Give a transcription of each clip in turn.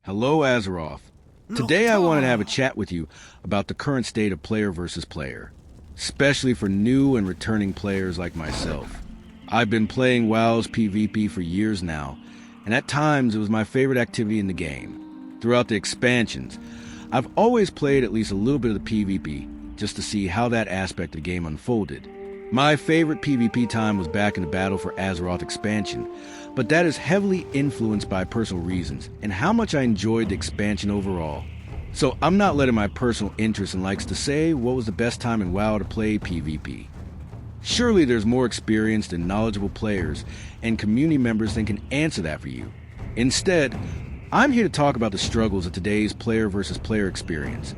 Hello, Azeroth. Today I wanted to have a chat with you about the current state of player versus player, especially for new and returning players like myself. I've been playing WoW's PvP for years now, and at times it was my favorite activity in the game. Throughout the expansions, I've always played at least a little bit of the PvP, just to see how that aspect of the game unfolded. My favorite PvP time was back in the Battle for Azeroth expansion, but that is heavily influenced by personal reasons and how much I enjoyed the expansion overall. So I'm not letting my personal interest and likes to say what was the best time in WoW to play PvP. Surely there's more experienced and knowledgeable players and community members that can answer that for you. Instead, I'm here to talk about the struggles of today's player versus player experience,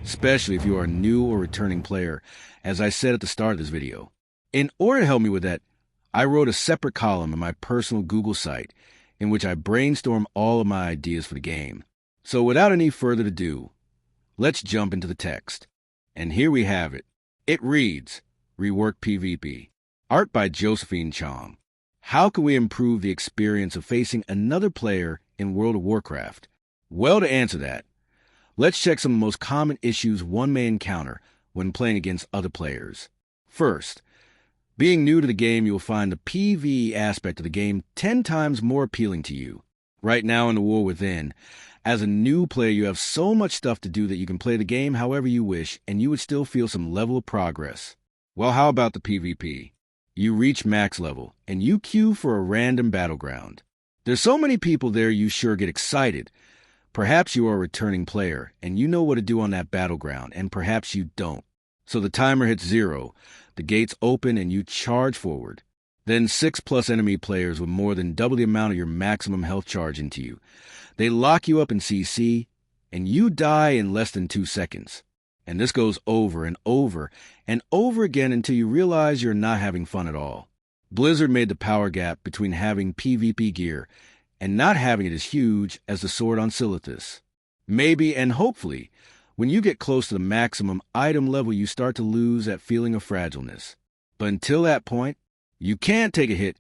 especially if you are a new or returning player, as I said at the start of this video. In order to help me with that, I wrote a separate column in my personal Google site in which I brainstorm all of my ideas for the game. So without any further ado, let's jump into the text. And here we have it. It reads, Reworked PvP. Art by Josephine Chong. How can we improve the experience of facing another player in World of Warcraft? Well, to answer that, let's check some of the most common issues one may encounter when playing against other players. First, being new to the game, you'll find the PvE aspect of the game 10 times more appealing to you. Right now in the War Within, as a new player, you have so much stuff to do that you can play the game however you wish, and you would still feel some level of progress. Well, how about the PvP? You reach max level, and you queue for a random battleground. There's so many people there you sure get excited. Perhaps you are a returning player, and you know what to do on that battleground, and perhaps you don't. So the timer hits 0, the gates open, and you charge forward. Then 6+ enemy players with more than double the amount of your maximum health charge into you. They lock you up in CC, and you die in less than 2 seconds. And this goes over and over and over again until you realize you're not having fun at all. Blizzard made the power gap between having PvP gear and not having it as huge as the sword on Silithus. Maybe and hopefully, when you get close to the maximum item level, you start to lose that feeling of fragileness. But until that point, you can't take a hit,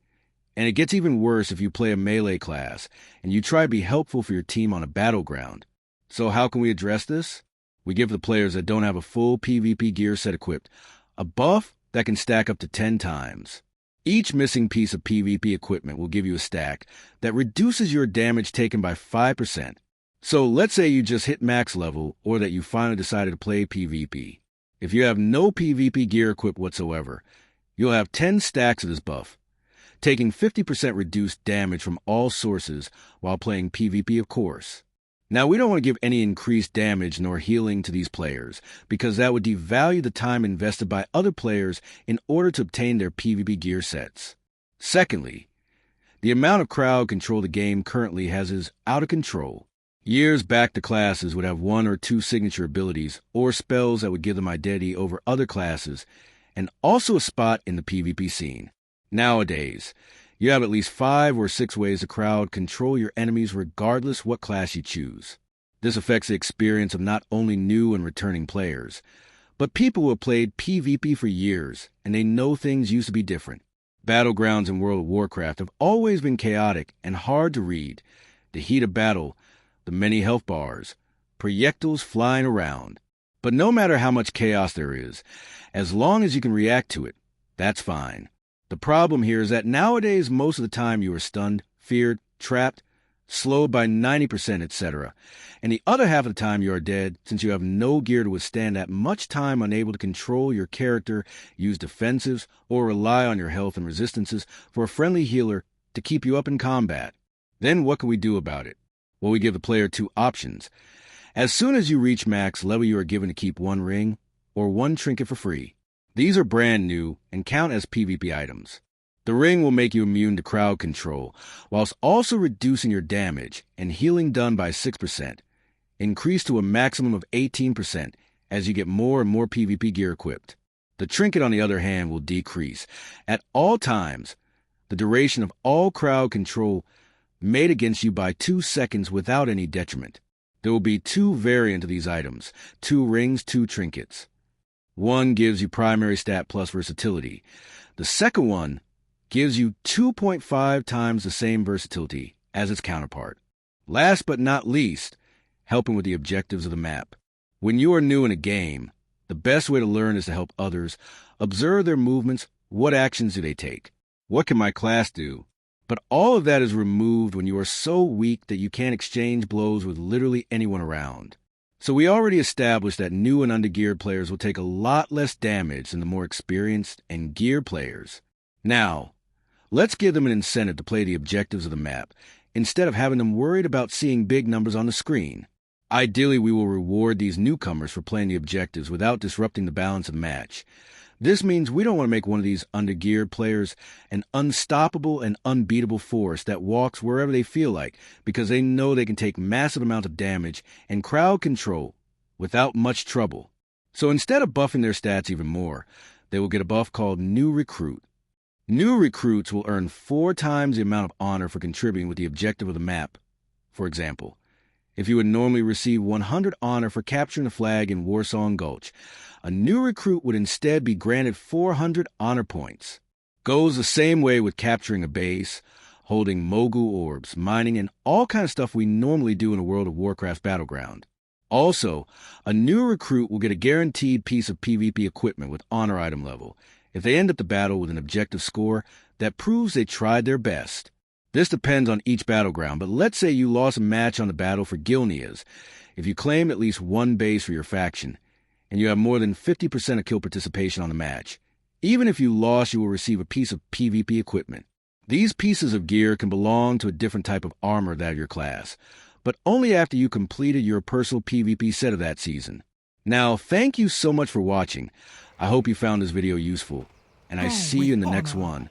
and it gets even worse if you play a melee class and you try to be helpful for your team on a battleground. So how can we address this? We give the players that don't have a full PvP gear set equipped a buff that can stack up to 10 times. Each missing piece of PvP equipment will give you a stack that reduces your damage taken by 5%. So let's say you just hit max level or that you finally decided to play PvP. If you have no PvP gear equipped whatsoever, you'll have 10 stacks of this buff, taking 50% reduced damage from all sources while playing PvP, of course. Now, we don't want to give any increased damage nor healing to these players, because that would devalue the time invested by other players in order to obtain their PvP gear sets. Secondly, the amount of crowd control the game currently has is out of control. Years back, the classes would have 1 or 2 signature abilities or spells that would give them identity over other classes, and also a spot in the PvP scene. Nowadays, you have at least 5 or 6 ways to crowd control your enemies regardless what class you choose. This affects the experience of not only new and returning players, but people who have played PvP for years and they know things used to be different. Battlegrounds in World of Warcraft have always been chaotic and hard to read. The heat of battle, the many health bars, projectiles flying around. But no matter how much chaos there is, as long as you can react to it, that's fine. The problem here is that nowadays most of the time you are stunned, feared, trapped, slowed by 90%, etc. And the other half of the time you are dead, since you have no gear to withstand that much time, unable to control your character, use defensives, or rely on your health and resistances for a friendly healer to keep you up in combat. Then what can we do about it? Well, we give the player 2 options. As soon as you reach max level, you are given to keep 1 ring or 1 trinket for free. These are brand new and count as PvP items. The ring will make you immune to crowd control, whilst also reducing your damage and healing done by 6%, increased to a maximum of 18% as you get more and more PvP gear equipped. The trinket, on the other hand, will decrease. At all times, the duration of all crowd control made against you by 2 seconds without any detriment. There will be 2 variants of these items, 2 rings, 2 trinkets. One gives you primary stat plus versatility. The second one gives you 2.5 times the same versatility as its counterpart. Last but not least, helping with the objectives of the map. When you are new in a game, the best way to learn is to help others. Observe their movements. What actions do they take? What can my class do? But all of that is removed when you are so weak that you can't exchange blows with literally anyone around. So we already established that new and undergeared players will take a lot less damage than the more experienced and geared players. Now, let's give them an incentive to play the objectives of the map, instead of having them worried about seeing big numbers on the screen. Ideally, we will reward these newcomers for playing the objectives without disrupting the balance of the match. This means we don't want to make one of these undergeared players an unstoppable and unbeatable force that walks wherever they feel like, because they know they can take massive amounts of damage and crowd control without much trouble. So instead of buffing their stats even more, they will get a buff called New Recruit. New recruits will earn 4 times the amount of honor for contributing with the objective of the map. For example, if you would normally receive 100 honor for capturing the flag in Warsong Gulch, a new recruit would instead be granted 400 honor points. Goes the same way with capturing a base, holding Mogu orbs, mining, and all kind of stuff we normally do in a World of Warcraft battleground. Also, a new recruit will get a guaranteed piece of PvP equipment with honor item level if they end up the battle with an objective score that proves they tried their best. This depends on each battleground, but let's say you lost a match on the battle for Gilneas. If you claim at least one base for your faction, and you have more than 50% of kill participation on the match, even if you lost, you will receive a piece of PvP equipment. These pieces of gear can belong to a different type of armor than your class, but only after you completed your personal PvP set of that season. Now, thank you so much for watching. I hope you found this video useful, and I see you in the next one.